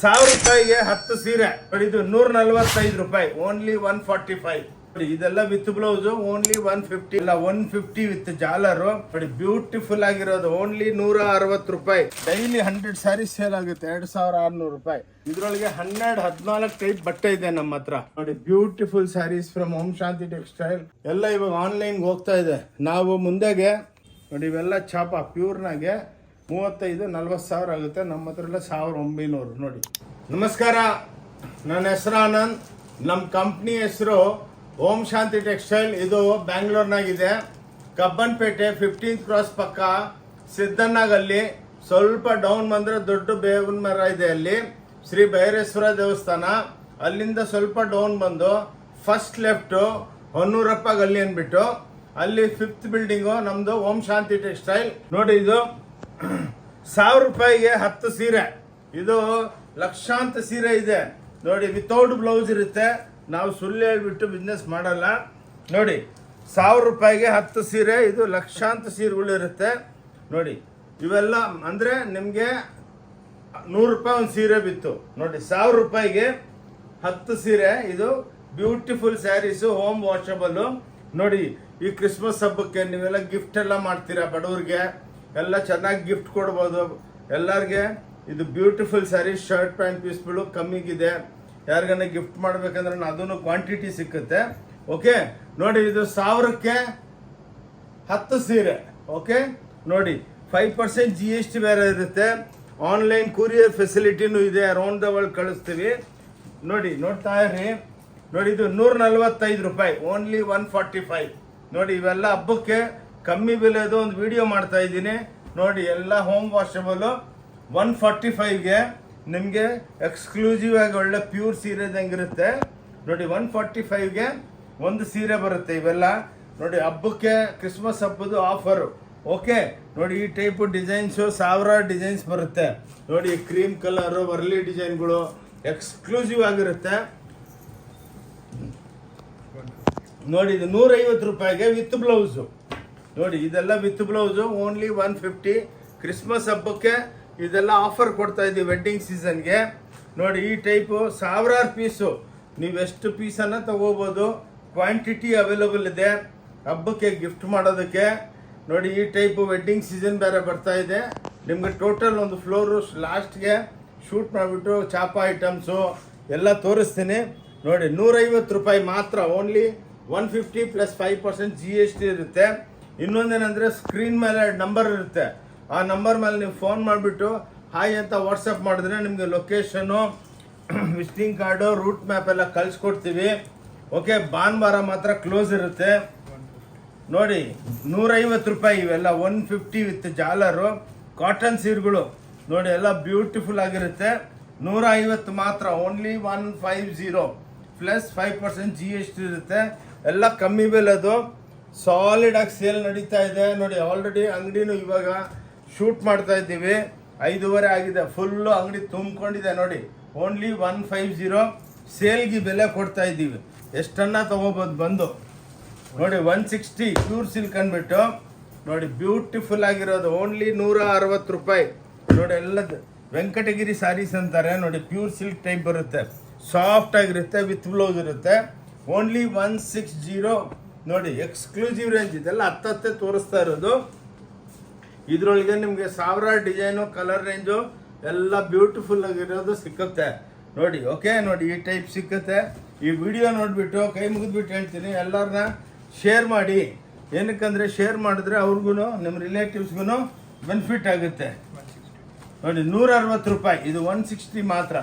₹1000 10 ಸೀರೆ ನೋಡಿ. ಇದು 145 ರೂಪಾಯಿ, ಓನ್ಲಿ 145 ನೋಡಿ. ಇದೆಲ್ಲ ವಿತ್ ಬ್ಲೌಸ್ ಓನ್ಲಿ 150, ಇಲ್ಲ 150 ವಿತ್ ಜಾಲರು ನೋಡಿ. ಬ್ಯೂಟಿಫುಲ್ ಆಗಿರೋದು ಓನ್ಲಿ 160 ರೂಪಾಯಿ. ಡೈಲಿ 100 ಸ್ಯಾರೀಸ್ ಸೇಲ್ ಆಗುತ್ತೆ, 2600 ರೂಪಾಯಿ. ಇದ್ರೊಳಗೆ 12-14 ಟೈಪ್ ಬಟ್ಟೆ ಇದೆ ನಮ್ಮ ಹತ್ರ ನೋಡಿ. Beautiful saris from Om Shanti textile. ಎಲ್ಲ ಇವಾಗ ಆನ್ಲೈನ್ ಹೋಗ್ತಾ ಇದೆ. ನಾವು ಮುಂದೆಗೆ ನೋಡಿ ಇವೆಲ್ಲ ಚಾಪ ಪ್ಯೂರ್ನಾಗೆ 35-40 ಸಾವಿರ ಆಗುತ್ತೆ. ನಮ್ಮ ಹತ್ರ ಎಲ್ಲ 1900 ನೋಡಿ. ನಮಸ್ಕಾರ, ನನ್ನ ಹೆಸರು ಆನಂದ್. ನಮ್ಮ ಕಂಪ್ನಿ ಹೆಸರು ಓಂ ಶಾಂತಿ ಟೆಕ್ಸ್ಟೈಲ್. ಇದು ಬ್ಯಾಂಗ್ಳೂರ್ನಾಗಿದೆ, ಕಬ್ಬನ್ಪೇಟೆ 15th ಕ್ರಾಸ್ ಪಕ್ಕ ಸಿದ್ದಣ್ಣಗಲ್ಲಿ. ಸ್ವಲ್ಪ ಡೌನ್ ಬಂದರೆ ದೊಡ್ಡ ಬೇವಿನ ಮರ ಇದೆ, ಅಲ್ಲಿ ಶ್ರೀ ಭೈರೇಶ್ವರ ದೇವಸ್ಥಾನ. ಅಲ್ಲಿಂದ ಸ್ವಲ್ಪ ಡೌನ್ ಬಂದು ಫಸ್ಟ್ ಲೆಫ್ಟು ಹೊನ್ನೂರಪ್ಪ ಗಲ್ಲಿ ಅಂದ್ಬಿಟ್ಟು ಅಲ್ಲಿ 5th ಬಿಲ್ಡಿಂಗು ನಮ್ದು ಓಂ ಶಾಂತಿ ಟೆಕ್ಸ್ಟೈಲ್ ನೋಡಿ. ಇದು ₹1000 10 ಸೀರೆ. ಇದು ಲಕ್ಷಾಂತ ಸೀರೆ ಇದೆ ನೋಡಿ. ವಿತೌಟ್ ಬ್ಲೌಸ್ ಇರುತ್ತೆ. ನಾವು ಸುಳ್ಳು ಹೇಳ್ಬಿಟ್ಟು ಬಿಸ್ನೆಸ್ ಮಾಡಲ್ಲ ನೋಡಿ. ₹1000 10 ಸೀರೆ. ಇದು ಲಕ್ಷಾಂತ ಸೀರೆಗಳು ಇರುತ್ತೆ ನೋಡಿ. ಇವೆಲ್ಲ ಅಂದರೆ ನಿಮಗೆ ₹100 ಒಂದು ಸೀರೆ ಬಿತ್ತು ನೋಡಿ. ₹1000 10 ಸೀರೆ. ಇದು ಬ್ಯೂಟಿಫುಲ್ ಸ್ಯಾರೀಸು, ಹೋಮ್ ವಾಷಬಲ್ ನೋಡಿ. ಈ ಕ್ರಿಸ್ಮಸ್ ಹಬ್ಬಕ್ಕೆ ನೀವೆಲ್ಲ ಗಿಫ್ಟ್ ಎಲ್ಲ ಮಾಡ್ತೀರಾ, ಬಡವ್ರಿಗೆ ಎಲ್ಲ ಚೆನ್ನಾಗಿ ಗಿಫ್ಟ್ ಕೊಡ್ಬೋದು ಎಲ್ಲರಿಗೆ. ಇದು ಬ್ಯೂಟಿಫುಲ್ ಸ್ಯಾರಿ, ಶರ್ಟ್ ಪ್ಯಾಂಟ್ ಪೀಸ್ಗಳು ಕಮ್ಮಿಗಿದೆ. ಯಾರಿಗಾನ ಗಿಫ್ಟ್ ಮಾಡ್ಬೇಕಂದ್ರೆ ಅದನ್ನು ಕ್ವಾಂಟಿಟಿ ಸಿಕ್ಕುತ್ತೆ. ಓಕೆ ನೋಡಿ. ಇದು 1000 10 ಸೀರೆ. ಓಕೆ ನೋಡಿ. 5% GST ಬೇರೆ ಇರುತ್ತೆ. ಆನ್ಲೈನ್ ಕೊರಿಯರ್ ಫೆಸಿಲಿಟಿನೂ ಇದೆ, ಅರೌಂಡ್ ದ ವರ್ಲ್ಡ್ ಕಳಿಸ್ತೀವಿ ನೋಡಿ. ನೋಡ್ತಾ ಇರಿ ನೋಡಿ. ಇದು 145 ರೂಪಾಯಿ, ಓನ್ಲಿ 145 ನೋಡಿ. ಇವೆಲ್ಲ ಹಬ್ಬಕ್ಕೆ ಕಮ್ಮಿ ಬೆಲೆದು ಒಂದು ವಿಡಿಯೋ ಮಾಡ್ತಾ ಇದ್ದೀನಿ ನೋಡಿ. ಎಲ್ಲ ಹೋಮ್ ವಾಷಬಲ್ 145ಗೆ ನಿಮಗೆ ಎಕ್ಸ್ಕ್ಲೂಸಿವ್ ಆಗಿ ಒಳ್ಳೆ ಪ್ಯೂರ್ ಸೀರೆದಂಗಿರುತ್ತೆ ನೋಡಿ. 145ಗೆ ಒಂದು ಸೀರೆ ಬರುತ್ತೆ. ಇವೆಲ್ಲ ನೋಡಿ ಹಬ್ಬಕ್ಕೆ, ಕ್ರಿಸ್ಮಸ್ ಹಬ್ಬದ ಆಫರು. ಓಕೆ ನೋಡಿ. ಈ ಟೈಪ್ ಡಿಸೈನ್ಸು 1000 ಡಿಸೈನ್ಸ್ ಬರುತ್ತೆ ನೋಡಿ. ಕ್ರೀಮ್ ಕಲರು, ವರ್ಲಿ ಡಿಸೈನ್ಗಳು ಎಕ್ಸ್ಕ್ಲೂಸಿವ್ ಆಗಿರುತ್ತೆ ನೋಡಿ. ಇದು 150 ರೂಪಾಯಿಗೆ ವಿತ್ ಬ್ಲೌಸು ನೋಡಿ. ಇದೆಲ್ಲ ವಿತ್ ಬ್ಲೌಸು ಓನ್ಲಿ 150. ಕ್ರಿಸ್ಮಸ್ ಹಬ್ಬಕ್ಕೆ ಇದೆಲ್ಲ ಆಫರ್ ಕೊಡ್ತಾ ಇದ್ದೀವಿ, ವೆಡ್ಡಿಂಗ್ ಸೀಸನ್ಗೆ ನೋಡಿ. ಈ ಟೈಪು 1000 ಪೀಸು, ನೀವೆಷ್ಟು ಪೀಸನ್ನು ತಗೋಬೋದು. ಕ್ವಾಂಟಿಟಿ ಅವೈಲಬಲ್ ಇದೆ ಹಬ್ಬಕ್ಕೆ ಗಿಫ್ಟ್ ಮಾಡೋದಕ್ಕೆ ನೋಡಿ. ಈ ಟೈಪು ವೆಡ್ಡಿಂಗ್ ಸೀಸನ್ ಬೇರೆ ಬರ್ತಾ ಇದೆ. ನಿಮಗೆ ಟೋಟಲ್ ಒಂದು ಫ್ಲೋರು ಲಾಸ್ಟ್ಗೆ ಶೂಟ್ ಮಾಡಿಬಿಟ್ಟು ಚಾಪ ಐಟಮ್ಸು ಎಲ್ಲ ತೋರಿಸ್ತೀನಿ ನೋಡಿ. 150 ರೂಪಾಯಿ ಮಾತ್ರ, ಓನ್ಲಿ 150 + 5% GST ಇರುತ್ತೆ. ಇನ್ನೊಂದೇನೆಂದರೆ ಸ್ಕ್ರೀನ್ ಮೇಲೆ ನಂಬರ್ ಇರುತ್ತೆ. ಆ ನಂಬರ್ ಮೇಲೆ ನೀವು ಫೋನ್ ಮಾಡಿಬಿಟ್ಟು ಹಾಯ್ ಅಂತ ವಾಟ್ಸಪ್ ಮಾಡಿದ್ರೆ ನಿಮಗೆ location, visiting card, route map ಎಲ್ಲ ಕಳಿಸ್ಕೊಡ್ತೀವಿ. ಓಕೆ. ಭಾನುವಾರ ಮಾತ್ರ ಕ್ಲೋಸ್ ಇರುತ್ತೆ ನೋಡಿ. 150 ರೂಪಾಯಿ. ಇವೆಲ್ಲ 150 ವಿತ್ ಜಾಲರು, ಕಾಟನ್ ಸೀರೆಗಳು ನೋಡಿ. ಎಲ್ಲ ಬ್ಯೂಟಿಫುಲ್ ಆಗಿರುತ್ತೆ. 150 ಮಾತ್ರ, ಓನ್ಲಿ 150 + 5% GST ಇರುತ್ತೆ. ಎಲ್ಲ ಕಮ್ಮಿ ಬೆಲೆದು ಸಾಲಿಡ್ ಆಗಿ ಸೇಲ್ ನಡೀತಾ ಇದೆ ನೋಡಿ. ಆಲ್ರೆಡಿ ಅಂಗಡಿನೂ ಇವಾಗ ಶೂಟ್ ಮಾಡ್ತಾ ಇದ್ದೀವಿ. 5:30 ಆಗಿದೆ, ಫುಲ್ಲು ಅಂಗಡಿ ತುಂಬಿಕೊಂಡಿದೆ ನೋಡಿ. ಓನ್ಲಿ 150 ಸೇಲ್ಗೆ ಬೆಲೆ ಕೊಡ್ತಾ ಇದ್ದೀವಿ. ಎಷ್ಟನ್ನ ತಗೋಬೋದು ಬಂದು ನೋಡಿ. 160 ಪ್ಯೂರ್ ಸಿಲ್ಕ್ ಅಂದ್ಬಿಟ್ಟು ನೋಡಿ. ಬ್ಯೂಟಿಫುಲ್ ಆಗಿರೋದು ಓನ್ಲಿ 160 ರೂಪಾಯಿ ನೋಡಿ. ಎಲ್ಲದು ವೆಂಕಟಗಿರಿ ಸ್ಯಾರೀಸ್ ಅಂತಾರೆ ನೋಡಿ. ಪ್ಯೂರ್ ಸಿಲ್ಕ್ ಟೈಪ್ ಬರುತ್ತೆ, ಸಾಫ್ಟ್ ಆಗಿರುತ್ತೆ, ವಿತ್ ಬ್ಲೌಸ್ ಇರುತ್ತೆ. ಓನ್ಲಿ 160 ನೋಡಿ. Exclusive range. ಇದೆಲ್ಲ 10 ತೋರಿಸ್ತಾ ಇರೋದು. ಇದರೊಳಗೆ ನಿಮಗೆ 1000 ಡಿಸೈನು, ಕಲರ್ ರೇಂಜು ಎಲ್ಲ ಬ್ಯೂಟಿಫುಲ್ ಆಗಿರೋದು ಸಿಕ್ಕುತ್ತೆ ನೋಡಿ. ಓಕೆ ನೋಡಿ. ಈ ಟೈಪ್ ಸಿಕ್ಕುತ್ತೆ. ಈ ವಿಡಿಯೋ ನೋಡಿಬಿಟ್ಟು ಕೈ ಮುಗಿದ್ಬಿಟ್ಟು ಹೇಳ್ತೀನಿ, ಎಲ್ಲರನ್ನ ಶೇರ್ ಮಾಡಿ. ಏನಕ್ಕಂದರೆ ಶೇರ್ ಮಾಡಿದ್ರೆ ಅವ್ರಿಗೂ, ನಿಮ್ಮ ರಿಲೇಟಿವ್ಸ್ಗೂ ಬೆನಿಫಿಟ್ ಆಗುತ್ತೆ ನೋಡಿ. 160 ರೂಪಾಯಿ. ಇದು 160 ಮಾತ್ರ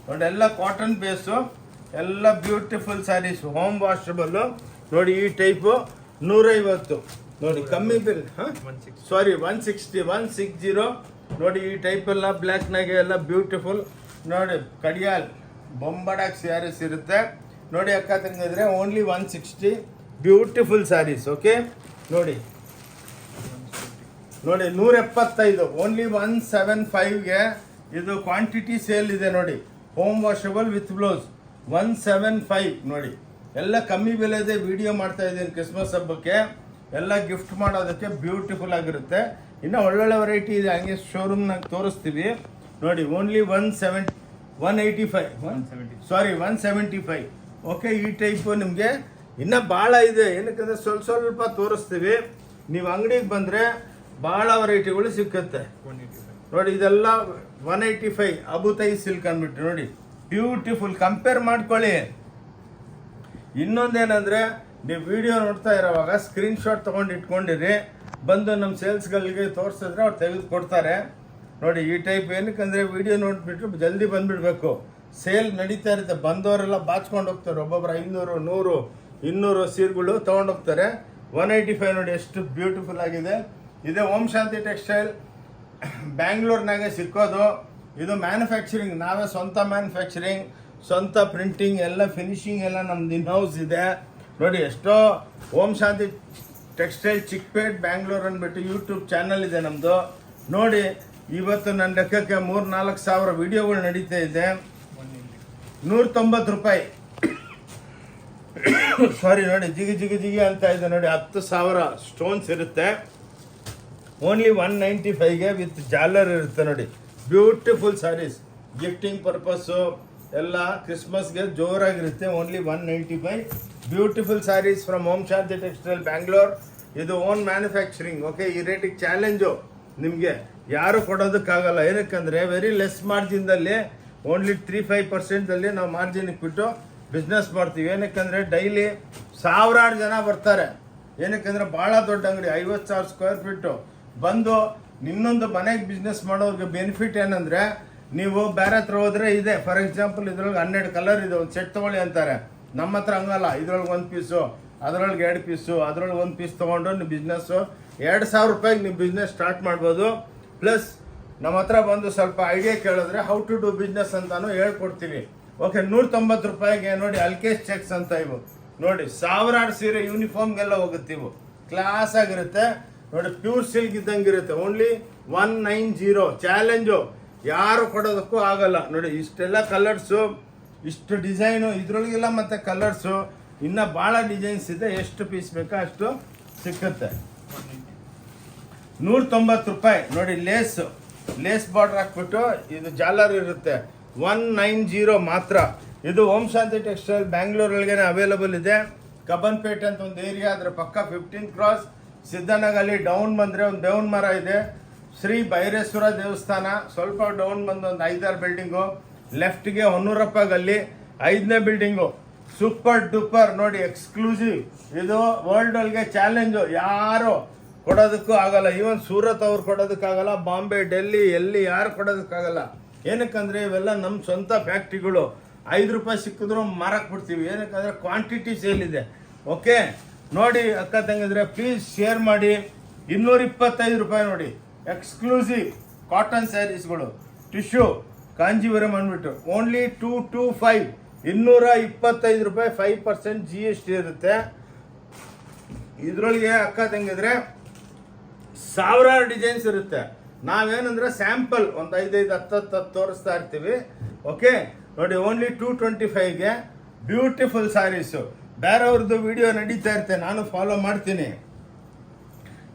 ನೋಡಿ. ಎಲ್ಲ ಕಾಟನ್ ಬೇಸು, ಎಲ್ಲ ಬ್ಯೂಟಿಫುಲ್ ಸ್ಯಾರೀಸು, ಹೋಮ್ ವಾಷಬಲ್ಲು ನೋಡಿ. ಈ ಟೈಪು 150 ನೋಡಿ. ಕಮ್ಮಿ ಬಿಲ್, ಸಾರಿ 160 ನೋಡಿ. ಈ ಟೈಪ್ ಎಲ್ಲ ಬ್ಲ್ಯಾಕ್ನಾಗೆ ಎಲ್ಲ ಬ್ಯೂಟಿಫುಲ್ ನೋಡಿ. ಕಡಿಯಾಲ್ ಬೊಂಬಡಾಕ್ ಸ್ಯಾರೀಸ್ ಇರುತ್ತೆ ನೋಡಿ. ಅಕ್ಕ ತಂಗಿದ್ರೆ ಓನ್ಲಿ 160 ಬ್ಯೂಟಿಫುಲ್ ಸ್ಯಾರೀಸ್. ಓಕೆ ನೋಡಿ. ನೋಡಿ 175 ಓನ್ಲಿ 175ಗೆ. ಇದು ಕ್ವಾಂಟಿಟಿ ಸೇಲ್ ಇದೆ ನೋಡಿ. ಹೋಮ್ ವಾಷಬಲ್ ವಿತ್ ಬ್ಲೌಸ್ 175 ನೋಡಿ. ಎಲ್ಲ ಕಮ್ಮಿ ಬೆಲೆ ಇದೆ. ವಿಡಿಯೋ ಮಾಡ್ತಾ ಇದ್ದೀನಿ ಕ್ರಿಸ್ಮಸ್ ಹಬ್ಬಕ್ಕೆ, ಎಲ್ಲ ಗಿಫ್ಟ್ ಮಾಡೋದಕ್ಕೆ ಬ್ಯೂಟಿಫುಲ್ ಆಗಿರುತ್ತೆ. ಇನ್ನು ಒಳ್ಳೊಳ್ಳೆ ವೆರೈಟಿ ಇದೆ, ಹಂಗೆ ಶೋರೂಮ್ನಾಗ ತೋರಿಸ್ತೀವಿ ನೋಡಿ. ಓನ್ಲಿ 170 185 ಸಾರಿ 175. ಓಕೆ, ಈ ಟೈಪು ನಿಮಗೆ ಇನ್ನೂ ಭಾಳ ಇದೆ. ಏನಕ್ಕಂದ್ರೆ ಸ್ವಲ್ಪ ತೋರಿಸ್ತೀವಿ. ನೀವು ಅಂಗಡಿಗೆ ಬಂದರೆ ಭಾಳ ವೆರೈಟಿಗಳು ಸಿಕ್ಕುತ್ತೆ. ನೋಡಿ ಇದೆಲ್ಲ 185 ಅಬುತೈ ಸಿಲ್ಕ್ ಅಂದ್ಬಿಟ್ಟು ನೋಡಿ ಬ್ಯೂಟಿಫುಲ್. ಕಂಪೇರ್ ಮಾಡ್ಕೊಳ್ಳಿ. ಇನ್ನೊಂದೇನಂದರೆ ನೀವು ವಿಡಿಯೋ ನೋಡ್ತಾ ಇರೋವಾಗ ಸ್ಕ್ರೀನ್ಶಾಟ್ ತೊಗೊಂಡು ಇಟ್ಕೊಂಡಿರಿ. ಬಂದು ನಮ್ಮ ಸೇಲ್ಸ್ಗಳಿಗೆ ತೋರಿಸಿದ್ರೆ ಅವ್ರು ತೆಗೆದು ಕೊಡ್ತಾರೆ. ನೋಡಿ ಈ ಟೈಪ್ ಏನಕ್ಕಂದರೆ ವಿಡಿಯೋ ನೋಡಿಬಿಟ್ರು ಜಲ್ದಿ ಬಂದುಬಿಡ್ಬೇಕು. ಸೇಲ್ ನಡೀತಾ ಇರುತ್ತೆ. ಬಂದವರೆಲ್ಲ ಬಾಚ್ಕೊಂಡು ಹೋಗ್ತಾರೆ. ಒಬ್ಬೊಬ್ಬರು 500, 100, 200 ಸೀರೆಗಳು ತೊಗೊಂಡೋಗ್ತಾರೆ. 185 ನೋಡಿ ಎಷ್ಟು ಬ್ಯೂಟಿಫುಲ್ ಆಗಿದೆ. ಇದೆ ಓಂ ಶಾಂತಿ ಟೆಕ್ಸ್ಟೈಲ್, ಬ್ಯಾಂಗ್ಳೂರ್ನಾಗೆ ಸಿಕ್ಕೋದು. ಇದು ಮ್ಯಾನುಫ್ಯಾಕ್ಚರಿಂಗ್, ನಾವೇ ಸ್ವಂತ ಮ್ಯಾನುಫ್ಯಾಕ್ಚರಿಂಗ್, ಸ್ವಂತ ಪ್ರಿಂಟಿಂಗ್, ಎಲ್ಲ ಫಿನಿಶಿಂಗ್ ಎಲ್ಲ ನಮ್ದು ಇನ್ ಹೌಸ್ ಇದೆ. ನೋಡಿ ಎಷ್ಟೋ ಓಂ ಶಾಂತಿ ಟೆಕ್ಸ್ಟೈಲ್ ಚಿಕ್ಪೇಟ್ ಬ್ಯಾಂಗ್ಳೂರ್ ಅಂದ್ಬಿಟ್ಟು ಯೂಟ್ಯೂಬ್ ಚಾನಲ್ ಇದೆ ನಮ್ಮದು. ನೋಡಿ ಇವತ್ತು ನನ್ನ ಲೆಕ್ಕಕ್ಕೆ 3-4 ಸಾವಿರ ವಿಡಿಯೋಗಳು ನಡೀತಾ ಇದೆ. 190 ರೂಪಾಯಿ. ಸಾರಿ ನೋಡಿ ಜಿಗಿ ಅಂತ ಇದೆ ನೋಡಿ. 10,000 ಸ್ಟೋನ್ಸ್ ಇರುತ್ತೆ. ಓನ್ಲಿ 195ಗೆ ವಿತ್ ಜಾಲರ್ ಇರುತ್ತೆ ನೋಡಿ. ಬ್ಯೂಟಿಫುಲ್ ಸ್ಯಾರೀಸ್, ಗಿಫ್ಟಿಂಗ್ ಪರ್ಪಸ್ಸು ಎಲ್ಲ ಕ್ರಿಸ್ಮಸ್ಗೆ ಜೋರಾಗಿರುತ್ತೆ. Only 195 beautiful saris from Om Shanti textile Bangalore. ಇದು ಓನ್ ಮ್ಯಾನುಫ್ಯಾಕ್ಚರಿಂಗ್. ಓಕೆ, ಈ ರೇಟಿಗೆ ಚಾಲೆಂಜು ನಿಮಗೆ ಯಾರು ಕೊಡೋದಕ್ಕಾಗಲ್ಲ. ಏನಕ್ಕಂದರೆ ವೆರಿ ಲೆಸ್ ಮಾರ್ಜಿನ್ದಲ್ಲಿ ಓನ್ಲಿ 3-5% ನಾವು ಮಾರ್ಜಿನ್ ಇಟ್ಬಿಟ್ಟು ಬಿಸ್ನೆಸ್ ಮಾಡ್ತೀವಿ. ಏನಕ್ಕಂದರೆ ಡೈಲಿ ಸಾವಿರಾರು ಜನ ಬರ್ತಾರೆ. ಏನಕ್ಕಂದರೆ ಭಾಳ ದೊಡ್ಡ ಅಂಗಡಿ, 50,000 ಸ್ಕ್ವೇರ್ ಫೀಟು. ಬಂದು ಇನ್ನೊಂದು ಮನೆಗೆ ಬಿಸ್ನೆಸ್ ಮಾಡೋರಿಗೆ ಬೆನಿಫಿಟ್ ಏನಂದರೆ, ನೀವು ಬೇರೆ ಹತ್ರ ಹೋದರೆ ಇದೆ. ಫಾರ್ ಎಕ್ಸಾಂಪಲ್ ಇದ್ರೊಳಗೆ 12 ಕಲರ್ ಇದೆ, ಒಂದು ಸೆಟ್ ತೊಗೊಳ್ಳಿ ಅಂತಾರೆ. ನಮ್ಮ ಹತ್ರ ಹಂಗಲ್ಲ. ಇದ್ರೊಳಗೆ 1 ಪೀಸು, ಅದರೊಳಗೆ 2 ಪೀಸು, ಅದರೊಳಗೆ 1 ಪೀಸ್ ತೊಗೊಂಡು ನೀವು ಬಿಸ್ನೆಸ್ಸು 2,000 ರೂಪಾಯಿಗೆ ನೀವು ಬಿಸ್ನೆಸ್ ಸ್ಟಾರ್ಟ್ ಮಾಡ್ಬೋದು. ಪ್ಲಸ್ ನಮ್ಮ ಹತ್ರ ಬಂದು ಸ್ವಲ್ಪ ಐಡಿಯಾ ಕೇಳಿದ್ರೆ ಹೌ ಟು ಡೂ ಬಿಸ್ನೆಸ್ ಅಂತಾನು ಹೇಳ್ಕೊಡ್ತೀವಿ. ಓಕೆ, 190 ರೂಪಾಯಿಗೆ ನೋಡಿ ಅಲ್ಕೇಶ್ ಚೆಕ್ಸ್ ಅಂತ ಇವು ನೋಡಿ. ಸಾವಿರಾರು ಸೀರೆ ಯೂನಿಫಾರ್ಮ್ಗೆಲ್ಲ ಹೋಗುತ್ತೆ. ಇವು ಕ್ಲಾಸ್ ಆಗಿರುತ್ತೆ ನೋಡಿ. ಪ್ಯೂರ್ ಸಿಲ್ಕ್ ಇದ್ದಂಗಿರುತ್ತೆ. ಓನ್ಲಿ 190 ಚಾಲೆಂಜು, ಯಾರು ಕೊಡೋದಕ್ಕೂ ಆಗಲ್ಲ. ನೋಡಿ ಇಷ್ಟೆಲ್ಲ ಕಲರ್ಸು, ಇಷ್ಟು ಡಿಸೈನು ಇದ್ರೊಳಗೆಲ್ಲ ಮತ್ತೆ ಕಲರ್ಸು, ಇನ್ನು ಭಾಳ ಡಿಸೈನ್ಸ್ ಇದೆ. ಎಷ್ಟು ಪೀಸ್ ಬೇಕೋ ಅಷ್ಟು ಸಿಕ್ಕುತ್ತೆ. 190 ರೂಪಾಯಿ ನೋಡಿ. ಲೇಸ್ ಬಾರ್ಡರ್ ಹಾಕ್ಬಿಟ್ಟು ಇದು ಜಾಲರ್ ಇರುತ್ತೆ. 190 ಮಾತ್ರ. ಇದು ಓಂ ಶಾಂತಿ ಟೆಕ್ಸ್ಟೈಲ್ ಬ್ಯಾಂಗ್ಳೂರೊಳಗೆ ಅವೈಲಬಲ್ ಇದೆ. ಕಬ್ಬನ್ಪೇಟೆ ಅಂತ ಒಂದು ಏರಿಯಾ, ಅದರ ಪಕ್ಕ 15 ಕ್ರಾಸ್ ಸಿದ್ದನಗಲ್ಲಿ ಡೌನ್ ಬಂದರೆ ಒಂದು ಬೇವಿನ ಮರ ಇದೆ. ಶ್ರೀ ಭೈರೇಶ್ವರ ದೇವಸ್ಥಾನ ಸ್ವಲ್ಪ ಡೌನ್ ಬಂದು ಒಂದು 5-6 ಬಿಲ್ಡಿಂಗು. ಲೆಫ್ಟ್ಗೆ ಹೊನ್ನೂರಪ್ಪ ಗಲ್ಲಿ 5ನೇ ಬಿಲ್ಡಿಂಗು. ಸೂಪರ್ ಡೂಪರ್ ನೋಡಿ, ಎಕ್ಸ್ಕ್ಲೂಸಿವ್. ಇದು ವರ್ಲ್ಡ್ ಒಳಗೆ ಚಾಲೆಂಜು, ಯಾರು ಕೊಡೋದಕ್ಕೂ ಆಗಲ್ಲ. ಈವನ್ ಸೂರತ್ ಅವ್ರು ಕೊಡೋದಕ್ಕಾಗಲ್ಲ, ಬಾಂಬೆ, ಡೆಲ್ಲಿ, ಎಲ್ಲಿ ಯಾರು ಕೊಡೋದಕ್ಕಾಗಲ್ಲ. ಏನಕ್ಕಂದರೆ ಇವೆಲ್ಲ ನಮ್ಮ ಸ್ವಂತ ಫ್ಯಾಕ್ಟ್ರಿಗಳು. 5 ರೂಪಾಯಿ ಸಿಕ್ಕಿದ್ರು ಮಾರಕ್ಕೆ ಬಿಡ್ತೀವಿ. ಏನಕ್ಕಂದರೆ ಕ್ವಾಂಟಿಟಿ ಸೇಲ್ ಇದೆ. ಓಕೆ ನೋಡಿ ಅಕ್ಕ ತಂಗಿದ್ರೆ ಪ್ಲೀಸ್ ಶೇರ್ ಮಾಡಿ. 225 ರೂಪಾಯಿ ನೋಡಿ, ಎಕ್ಸ್ಕ್ಲೂಸಿವ್ ಕಾಟನ್ ಸ್ಯಾರೀಸ್ಗಳು, ಟಿಶ್ಯೂ ಕಾಂಜೀವರಂ ಅಂದ್ಬಿಟ್ಟು. ಓನ್ಲಿ 225, 225 ರೂಪಾಯಿ. 5% GST ಇರುತ್ತೆ. ಇದರೊಳಗೆ ಅಕ್ಕ ತಂಗಿದ್ರೆ ಸಾವಿರಾರು ಡಿಸೈನ್ಸ್ ಇರುತ್ತೆ. ನಾವೇನಂದ್ರೆ ಸ್ಯಾಂಪಲ್ ಒಂದು 5-10 ತೋರಿಸ್ತಾ ಇರ್ತೀವಿ. ಓಕೆ ನೋಡಿ, ಓನ್ಲಿ 225ಗೆ ಬ್ಯೂಟಿಫುಲ್ ಸ್ಯಾರೀಸು. ಬೇರೆಯವ್ರದ್ದು ವಿಡಿಯೋ ನಡೀತಾ ಇರುತ್ತೆ, ನಾನು ಫಾಲೋ ಮಾಡ್ತೀನಿ.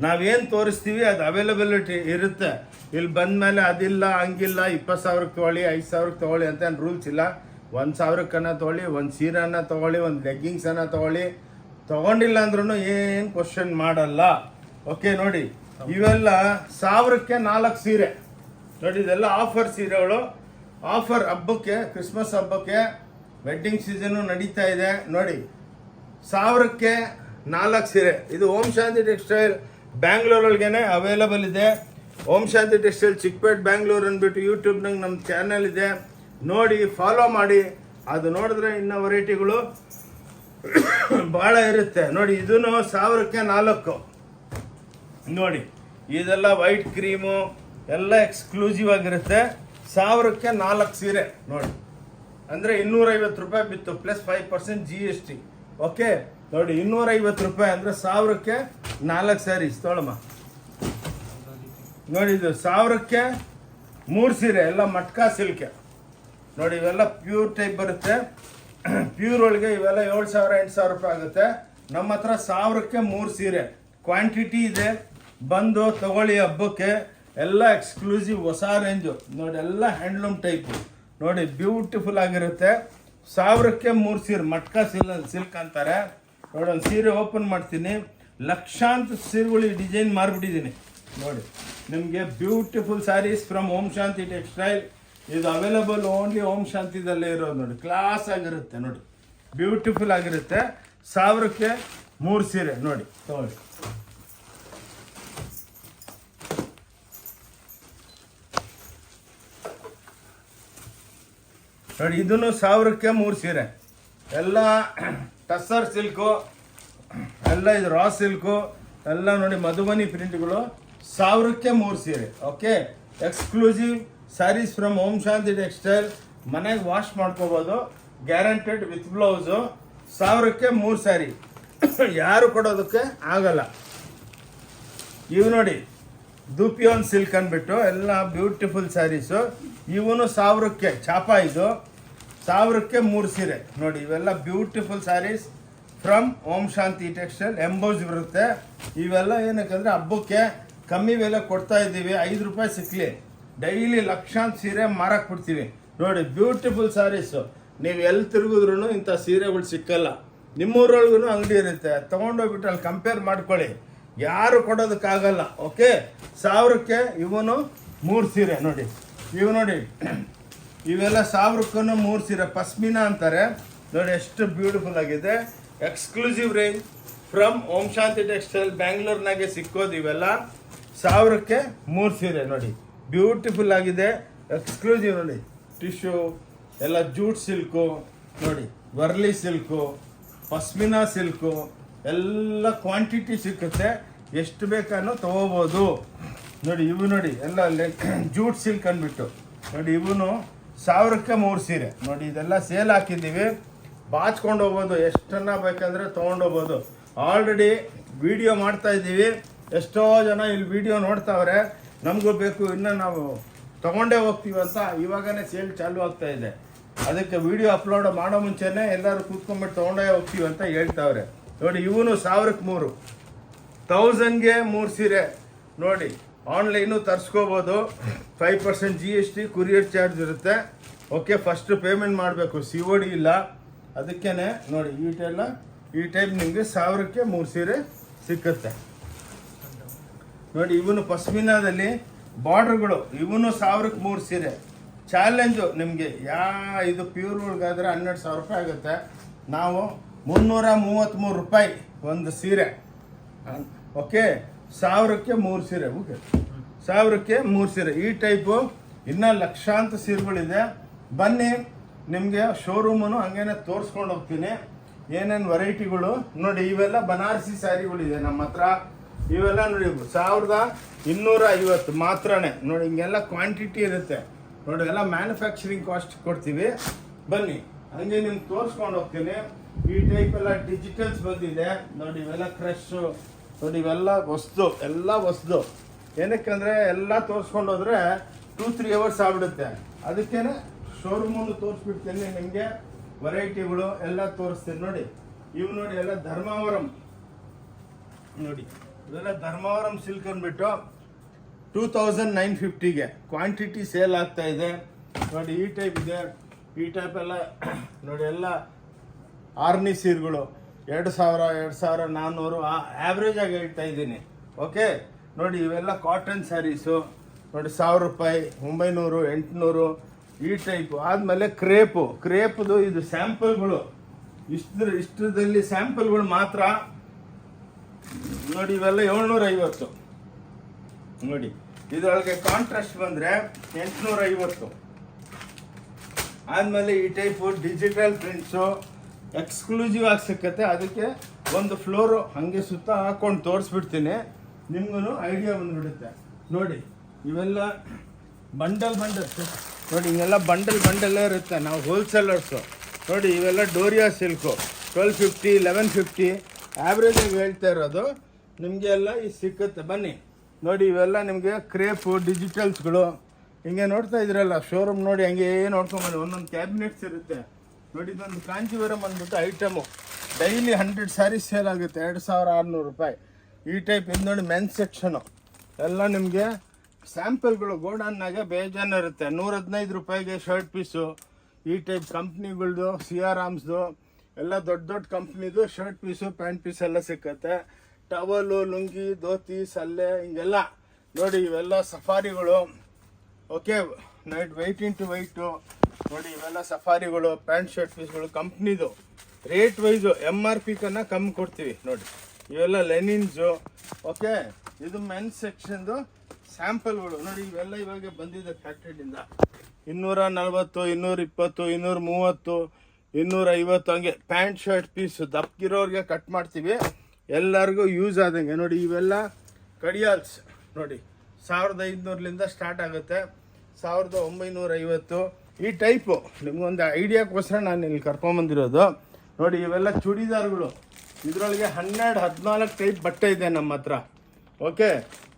ನಾವೇನು ತೋರಿಸ್ತೀವಿ ಅದು ಅವೈಲಬಿಲಿಟಿ ಇರುತ್ತೆ. ಇಲ್ಲಿ ಬಂದಮೇಲೆ ಅದಿಲ್ಲ ಹಂಗಿಲ್ಲ, 20,000ಕ್ಕೆ ತೊಗೊಳ್ಳಿ, 5,000ಕ್ಕೆ ತೊಗೊಳ್ಳಿ ಅಂತ ಏನು ರೂಲ್ಸ್ ಇಲ್ಲ. 1,000ಕ್ಕನ್ನ ತೊಗೊಳ್ಳಿ, ಒಂದು ಸೀರೆನ ತೊಗೊಳ್ಳಿ, ಒಂದು ಲೆಗ್ಗಿಂಗ್ಸನ್ನು ತೊಗೊಳ್ಳಿ. ತೊಗೊಂಡಿಲ್ಲ ಅಂದ್ರೂ ಏನು ಕ್ವಶನ್ ಮಾಡಲ್ಲ. ಓಕೆ ನೋಡಿ, ಇವೆಲ್ಲ 1,000ಕ್ಕೆ 4 ಸೀರೆ ನೋಡಿ. ಇದೆಲ್ಲ ಆಫರ್ ಸೀರೆಗಳು. ಆಫರ್ ಹಬ್ಬಕ್ಕೆ, ಕ್ರಿಸ್ಮಸ್ ಹಬ್ಬಕ್ಕೆ, ವೆಡ್ಡಿಂಗ್ ಸೀಸನ್ನು ನಡೀತಾ ಇದೆ ನೋಡಿ. 1,000ಕ್ಕೆ 4 ಸೀರೆ. ಇದು ಓಂ ಶಾಂತಿ ಟೆಕ್ಸ್ಟೈಲ್ ಬ್ಯಾಂಗ್ಳೂರೊಳಗೇನೆ ಅವೈಲಬಲ್ ಇದೆ. ಓಂ ಶಾಂತಿ ಟೆಕ್ಸ್ಟೈಲ್ ಚಿಕ್ಪೇಟ್ ಬ್ಯಾಂಗ್ಳೂರ್ ಅಂದ್ಬಿಟ್ಟು ಯೂಟ್ಯೂಬ್ನಾಗ ನಮ್ಮ ಚಾನಲ್ ಇದೆ. ನೋಡಿ ಫಾಲೋ ಮಾಡಿ. ಅದು ನೋಡಿದ್ರೆ ಇನ್ನೂ ವೆರೈಟಿಗಳು ಭಾಳ ಇರುತ್ತೆ ನೋಡಿ. ಇದೂ 1,000ಕ್ಕೆ 4 ನೋಡಿ. ಇದೆಲ್ಲ ವೈಟ್ ಕ್ರೀಮು ಎಲ್ಲ ಎಕ್ಸ್ಕ್ಲೂಸಿವ್ ಆಗಿರುತ್ತೆ. 1,000ಕ್ಕೆ 4 ಸೀರೆ ನೋಡಿ. ಅಂದರೆ 250 ರೂಪಾಯಿ ಬಿತ್ತು, ಪ್ಲಸ್ 5% GST. ಓಕೆ ನೋಡಿ, 250 ರೂಪಾಯಿ ಅಂದರೆ 1,000ಕ್ಕೆ 4 ಸ್ಯಾರೀಸ್ ತೊಗೊಳಮ್ಮ ನೋಡಿ. ಇದು 1,000ಕ್ಕೆ 3 ಸೀರೆ, ಎಲ್ಲ ಮಟ್ಕಾ ಸಿಲ್ಕೆ ನೋಡಿ. ಇವೆಲ್ಲ ಪ್ಯೂರ್ ಟೈಪ್ ಬರುತ್ತೆ. ಪ್ಯೂರ್ ಒಳಗೆ ಇವೆಲ್ಲ 7,000-8,000 ರೂಪಾಯಿ ಆಗುತ್ತೆ. ನಮ್ಮ ಹತ್ರ 1,000ಕ್ಕೆ 3 ಸೀರೆ ಕ್ವಾಂಟಿಟಿ ಇದೆ. ಬಂದು ತಗೊಳ್ಳಿ ಹಬ್ಬಕ್ಕೆ. ಎಲ್ಲ ಎಕ್ಸ್ಕ್ಲೂಸಿವ್ ಹೊಸ ರೇಂಜು ನೋಡಿ. ಎಲ್ಲ ಹ್ಯಾಂಡ್ಲೂಮ್ ಟೈಪು ನೋಡಿ ಬ್ಯೂಟಿಫುಲ್ ಆಗಿರುತ್ತೆ. 1000ಕ್ಕೆ 3 ಸೀರೆ ಮಟ್ಕಾ ಸಿಲ್ಕ್ ಅಂತಾರೆ ನೋಡಿ. ಒಂದು ಸೀರೆ ಓಪನ್ ಮಾಡ್ತೀನಿ, ಲಕ್ಷಾಂತರ ಸೀರೆಗಳು ಈ ಡಿಸೈನ್ ಮಾರ್ಬಿಟ್ಟಿದ್ದೀನಿ ನೋಡಿ. ನಿಮಗೆ beautiful saris from Om Shanti textile. ಇದು ಅವೈಲಬಲ್ ಓನ್ಲಿ ಓಂ ಶಾಂತಿದಲ್ಲೇ ಇರೋದು ನೋಡಿ. ಕ್ಲಾಸ್ ಆಗಿರುತ್ತೆ ನೋಡಿ, ಬ್ಯೂಟಿಫುಲ್ ಆಗಿರುತ್ತೆ. 1000ಕ್ಕೆ 3 ಸೀರೆ ನೋಡಿ ತಗೊಳ್ಳಿ. ನೋಡಿ ಇದನ್ನು 1000ಕ್ಕೆ 3 ಸೀರೆ. ಎಲ್ಲ ಟಸರ್ ಸಿಲ್ಕು, ಎಲ್ಲ ಇದು ರಾ ಸಿಲ್ಕು, ಎಲ್ಲ ನೋಡಿ ಮಧುಬನಿ ಪ್ರಿಂಟ್ಗಳು. 1000ಕ್ಕೆ 3 ಸೀರೆ. Okay, exclusive saris from Om Shanti textile. ಮನೆಗೆ ವಾಶ್ ಮಾಡ್ಕೋಬೋದು, ಗ್ಯಾರಂಟೆಡ್ ವಿತ್ ಬ್ಲೌಸು. 1000ಕ್ಕೆ 3 ಸ್ಯಾರಿ ಯಾರು ಕೊಡೋದಕ್ಕೆ ಆಗಲ್ಲ. ಇವು ನೋಡಿ ದೂಪಿಯೋನ್ ಸಿಲ್ಕ್ ಅಂದ್ಬಿಟ್ಟು ಎಲ್ಲ ಬ್ಯೂಟಿಫುಲ್ ಸ್ಯಾರೀಸು. ಇವನು 1000ಕ್ಕೆ ಚಾಪ. ಇದು 1000ಕ್ಕೆ 3 ಸೀರೆ ನೋಡಿ. ಇವೆಲ್ಲ beautiful saris from Om Shanti textile. Emboss ಬರುತ್ತೆ. ಇವೆಲ್ಲ ಏನಕ್ಕಂದ್ರೆ ಹಬ್ಬಕ್ಕೆ ಕಮ್ಮಿ ಬೆಲೆ ಕೊಡ್ತಾ ಇದ್ದೀವಿ. 5 ರೂಪಾಯಿ ಸಿಕ್ಕಲಿ ಡೈಲಿ ಲಕ್ಷಾಂತರ ಸೀರೆ ಮಾರಕ್ಕೆ ಬಿಡ್ತೀವಿ ನೋಡಿ. ಬ್ಯೂಟಿಫುಲ್ ಸ್ಯಾರೀಸು. ನೀವು ಎಲ್ಲಿ ತಿರುಗಿದ್ರೂ ಇಂಥ ಸೀರೆಗಳು ಸಿಕ್ಕಲ್ಲ. ನಿಮ್ಮೂರೊಳಗೂ ಅಂಗಡಿ ಇರುತ್ತೆ, ತೊಗೊಂಡೋಗ್ಬಿಟ್ಟು ಅಲ್ಲಿ ಕಂಪೇರ್ ಮಾಡ್ಕೊಳ್ಳಿ, ಯಾರು ಕೊಡೋದಕ್ಕಾಗಲ್ಲ. ಓಕೆ, 1000ಕ್ಕೆ ಇವನು 3 ಸೀರೆ ನೋಡಿ. ಇವು ನೋಡಿ ಇವೆಲ್ಲ 1000ಕ್ಕೂ 3 ಸೀರೆ ಪಸ್ಮಿನಾ ಅಂತಾರೆ ನೋಡಿ. ಎಷ್ಟು ಬ್ಯೂಟಿಫುಲ್ ಆಗಿದೆ. Exclusive range from Om Shanti textile. ಬ್ಯಾಂಗ್ಳೂರ್ನಾಗೆ ಸಿಕ್ಕೋದು ಇವೆಲ್ಲ. 1000ಕ್ಕೆ 3 ಸೀರೆ ನೋಡಿ, ಬ್ಯೂಟಿಫುಲ್ ಆಗಿದೆ. ಎಕ್ಸ್ಕ್ಲೂಸಿವ್ ನೋಡಿ. ಟಿಶ್ಯೂ ಎಲ್ಲ ಜೂಟ್ ಸಿಲ್ಕು ನೋಡಿ, ವರ್ಲಿ ಸಿಲ್ಕು, ಪಸ್ಮಿನಾ ಸಿಲ್ಕು, ಎಲ್ಲ ಕ್ವಾಂಟಿಟಿ ಸಿಕ್ಕುತ್ತೆ. ಎಷ್ಟು ಬೇಕಾನೋ ತೊಗೋಬೋದು ನೋಡಿ. ಇವು ನೋಡಿ ಎಲ್ಲ ಜೂಟ್ ಸಿಲ್ಕ್ ಅಂದ್ಬಿಟ್ಟು ನೋಡಿ. ಇವನು 1000ಕ್ಕೆ 3 ಸೀರೆ ನೋಡಿ. ಇದೆಲ್ಲ ಸೇಲ್ ಹಾಕಿದ್ದೀವಿ, ಬಾಚ್ಕೊಂಡು ಹೋಗ್ಬೋದು. ಎಷ್ಟನ್ನ ಬೇಕಂದ್ರೆ ತೊಗೊಂಡೋಗ್ಬೋದು. ಆಲ್ರೆಡಿ ವಿಡಿಯೋ ಮಾಡ್ತಾ ಇದ್ದೀವಿ. ಎಷ್ಟೋ ಜನ ಇಲ್ಲಿ ವಿಡಿಯೋ ನೋಡ್ತಾವ್ರೆ, ನಮಗೂ ಬೇಕು, ಇನ್ನು ನಾವು ತೊಗೊಂಡೇ ಹೋಗ್ತೀವಿ ಅಂತ. ಇವಾಗನೇ ಸೇಲ್ ಚಾಲು ಆಗ್ತಾ ಇದೆ. ಅದಕ್ಕೆ ವಿಡಿಯೋ ಅಪ್ಲೋಡ್ ಮಾಡೋ ಮುಂಚೆನೇ ಎಲ್ಲರೂ ಕೂತ್ಕೊಂಡ್ಬಿಟ್ಟು ತೊಗೊಂಡೇ ಹೋಗ್ತೀವಿ ಅಂತ ಹೇಳ್ತಾವ್ರೆ ನೋಡಿ. ಇವನು 1000ಕ್ಕೆ 3, 1000ಗೆ 3 ಸೀರೆ ನೋಡಿ. ಆನ್ಲೈನು ತರಿಸ್ಕೋಬೋದು. 5% GST ಕೊರಿಯರ್ ಚಾರ್ಜ್ ಇರುತ್ತೆ. ಓಕೆ, ಫಸ್ಟ್ ಪೇಮೆಂಟ್ ಮಾಡಬೇಕು, COD ಇಲ್ಲ. ಅದಕ್ಕೇ ನೋಡಿ ಈ ಟೈಪ್ ನಿಮಗೆ 1000ಕ್ಕೆ 3 ಸೀರೆ ಸಿಕ್ಕುತ್ತೆ ನೋಡಿ. ಇವನು ಪಸ್ಮಿನಾದಲ್ಲಿ ಬಾರ್ಡ್ರ್ಗಳು. ಇವನು 1000ಕ್ಕೆ 3 ಸೀರೆ. ಚಾಲೆಂಜು ನಿಮಗೆ. ಇದು ಪ್ಯೂರ್ ಒಳಗಾದರೆ 12,000 ರೂಪಾಯಿ ಆಗುತ್ತೆ. ನಾವು 333 ರೂಪಾಯಿ ಒಂದು ಸೀರೆ. ಓಕೆ, 1000ಕ್ಕೆ 3 ಸೀರೆ. ಓಕೆ, 1000ಕ್ಕೆ 3 ಸೀರೆ. ಈ ಟೈಪು ಇನ್ನೂ ಲಕ್ಷಾಂತರ ಸೀರೆಗಳಿದೆ. ಬನ್ನಿ, ನಿಮಗೆ ಶೋರೂಮನ್ನು ಹಂಗೇನೆ ತೋರಿಸ್ಕೊಂಡು ಹೋಗ್ತೀನಿ ಏನೇನು ವೆರೈಟಿಗಳು ನೋಡಿ. ಇವೆಲ್ಲ ಬನಾರಸಿ ಸ್ಯಾರಿಗಳಿದೆ ನಮ್ಮ ಹತ್ರ. ಇವೆಲ್ಲ ನೋಡಿ 1250 ಮಾತ್ರನೇ ನೋಡಿ. ಹಿಂಗೆಲ್ಲ ಕ್ವಾಂಟಿಟಿ ಇರುತ್ತೆ ನೋಡಿ. ಎಲ್ಲ ಮ್ಯಾನುಫ್ಯಾಕ್ಚರಿಂಗ್ ಕಾಸ್ಟ್ ಕೊಡ್ತೀವಿ. ಬನ್ನಿ, ಹಂಗೆ ನಿಮ್ಗೆ ತೋರಿಸ್ಕೊಂಡು ಹೋಗ್ತೀನಿ. ಈ ಟೈಪ್ ಎಲ್ಲ ಡಿಜಿಟಲ್ಸ್ ಬಂದಿದೆ ನೋಡಿ. ಇವೆಲ್ಲ ಕ್ರಶು ನೋಡಿ. ಇವೆಲ್ಲ ಹೊಸ್ದು ಏನಕ್ಕಂದರೆ ಎಲ್ಲ ತೋರಿಸ್ಕೊಂಡು ಹೋದ್ರೆ 2-3 ಅವರ್ಸ್ ಆಗ್ಬಿಡುತ್ತೆ. ಅದಕ್ಕೇನೆ ಶೋರೂಮನ್ನು ತೋರಿಸ್ಬಿಡ್ತೀನಿ ನಿಮಗೆ. ವೆರೈಟಿಗಳು ಎಲ್ಲ ತೋರಿಸ್ತೀನಿ ನೋಡಿ. ಇವು ನೋಡಿ ಎಲ್ಲ ಧರ್ಮಾವರಂ ನೋಡಿ. ಇವೆಲ್ಲ ಧರ್ಮಾವರಂ ಸಿಲ್ಕ್ ಅಂದ್ಬಿಟ್ಟು 2950ಗೆ ಕ್ವಾಂಟಿಟಿ ಸೇಲ್ ಆಗ್ತಾ ಇದೆ ನೋಡಿ. ಈ ಟೈಪ್ ಇದೆ. ಈ ಟೈಪ್ ಎಲ್ಲ ನೋಡಿ. ಎಲ್ಲ ಆರ್ನಿ ಸೀರೆಗಳು 2000, 2400 ಆ್ಯಾವ್ರೇಜ್ ಆಗಿ ಹೇಳ್ತಾ ಇದ್ದೀನಿ. ಓಕೆ ನೋಡಿ. ಇವೆಲ್ಲ ಕಾಟನ್ ಸ್ಯಾರೀಸು ನೋಡಿ. 1000 ರೂಪಾಯಿ, 900, 800 ಈ ಟೈಪು. ಆದಮೇಲೆ ಕ್ರೇಪ್ದು ಇದು ಸ್ಯಾಂಪಲ್ಗಳು. ಇಷ್ಟದಲ್ಲಿ ಸ್ಯಾಂಪಲ್ಗಳು ಮಾತ್ರ ನೋಡಿ. ಇವೆಲ್ಲ 750 ನೋಡಿ. ಇದರೊಳಗೆ ಕಾಂಟ್ರಾಸ್ಟ್ ಬಂದರೆ 850. ಆದಮೇಲೆ ಈ ಟೈಪು ಡಿಜಿಟಲ್ ಪ್ರಿಂಟ್ಸು ಎಕ್ಸ್ಕ್ಲೂಸಿವ್ ಆಗಿ ಸಿಕ್ಕತ್ತೆ. ಅದಕ್ಕೆ ಒಂದು ಫ್ಲೋರು ಹಾಗೆ ಸುತ್ತ ಹಾಕ್ಕೊಂಡು ತೋರಿಸ್ಬಿಡ್ತೀನಿ, ನಿಮ್ಗೂ ಐಡಿಯಾ ಬಂದುಬಿಡುತ್ತೆ ನೋಡಿ. ಇವೆಲ್ಲ ಬಂಡಲ್ ನೋಡಿ. ಹಿಂಗೆಲ್ಲ ಬಂಡಲ್ಲೇ ಇರುತ್ತೆ. ನಾವು ಹೋಲ್ಸೇಲರ್ಸು ನೋಡಿ. ಇವೆಲ್ಲ ಡೋರಿಯಾ ಸಿಲ್ಕು 1250, 1150 ಆ್ಯಾವ್ರೇಜಾಗಿ ಹೇಳ್ತಾ ಇರೋದು. ನಿಮಗೆ ಎಲ್ಲ ಇದು ಸಿಕ್ಕುತ್ತೆ. ಬನ್ನಿ ನೋಡಿ. ಇವೆಲ್ಲ ನಿಮಗೆ ಕ್ರೇಪು ಡಿಜಿಟಲ್ಸ್ಗಳು ಹಿಂಗೆ ನೋಡ್ತಾ ಇದ್ರಲ್ಲ ಶೋರೂಮ್ ನೋಡಿ. ಹಂಗೆ ನೋಡ್ಕೊಂಬಂದು ಒಂದೊಂದು ಕ್ಯಾಬಿನೆಟ್ಸ್ ಇರುತ್ತೆ ನೋಡಿ. ಇದೊಂದು ಕಾಂಚೀವರಂ ಅಂದ್ಬಿಟ್ಟು ಐಟಮು. ಡೈಲಿ 100 ಸ್ಯಾರೀಸ್ ಸೇಲ್ ಆಗುತ್ತೆ. 2600 ರೂಪಾಯಿ. ಈ ಟೈಪ್ ಇದು ನೋಡಿ. ಮೆನ್ಸ್ ಸೆಕ್ಷನು ಎಲ್ಲ ನಿಮಗೆ ಸ್ಯಾಂಪಲ್ಗಳು ಗೋಡನ್ನಾಗೆ ಬೇಜಾನ ಇರುತ್ತೆ. 115 ರೂಪಾಯಿಗೆ ಶರ್ಟ್ ಪೀಸು. ಈ ಟೈಪ್ ಕಂಪ್ನಿಗಳ್ದು ಸಿಯಾರಾಮ್ಸ್ದು ಎಲ್ಲ ದೊಡ್ಡ ದೊಡ್ಡ ಕಂಪ್ನಿದು ಶರ್ಟ್ ಪೀಸು ಪ್ಯಾಂಟ್ ಪೀಸ್ ಎಲ್ಲ ಸಿಕ್ಕತ್ತೆ. ಟವಲು, ಲುಂಗಿ, ಧೋತಿ, ಸಲ್ಲೆ ಹಿಂಗೆಲ್ಲ ನೋಡಿ. ಇವೆಲ್ಲ ಸಫಾರಿಗಳು. Okay, night white into white ನೋಡಿ. ಇವೆಲ್ಲ ಸಫಾರಿಗಳು, ಪ್ಯಾಂಟ್ ಶರ್ಟ್ ಪೀಸ್ಗಳು ಕಂಪ್ನಿದು. ರೇಟ್ ವೈಸು MRP ಕನ್ನ ಕಮ್ಮಿ ಕೊಡ್ತೀವಿ ನೋಡಿ. ಇವೆಲ್ಲ ಲೆನಿನ್ಸು. ಓಕೆ, ಇದು ಮೆನ್ಸ್ ಸೆಕ್ಷನ್ದು ಸ್ಯಾಂಪಲ್ಗಳು ನೋಡಿ. ಇವೆಲ್ಲ ಇವಾಗ ಬಂದಿದೆ ಫ್ಯಾಕ್ಟ್ರಿಯಿಂದ. 240, 220, 230, 250 ಹಂಗೆ ಪ್ಯಾಂಟ್ ಶರ್ಟ್ ಪೀಸ್ ದಪ್ಪಗಿರೋರಿಗೆ ಕಟ್ ಮಾಡ್ತೀವಿ, ಎಲ್ಲರಿಗೂ ಯೂಸ್ ಆದಂಗೆ ನೋಡಿ. ಇವೆಲ್ಲ ಕಡಿಯಾಲ್ಸ್ ನೋಡಿ, 1500ಲಿಂದ ಸ್ಟಾರ್ಟ್ ಆಗುತ್ತೆ, 1950 ಈ ಟೈಪು. ನಿಮ್ಗೊಂದು ಐಡಿಯಾಕ್ಕೋಸ್ಕರ ನಾನು ಇಲ್ಲಿ ಕರ್ಕೊಂಬಂದಿರೋದು ನೋಡಿ. ಇವೆಲ್ಲ ಚೂಡಿದಾರ್ಗಳು. ಇದರೊಳಗೆ 12-14 ಟೈಪ್ ಬಟ್ಟೆ ಇದೆ ನಮ್ಮ ಹತ್ರ. ಓಕೆ,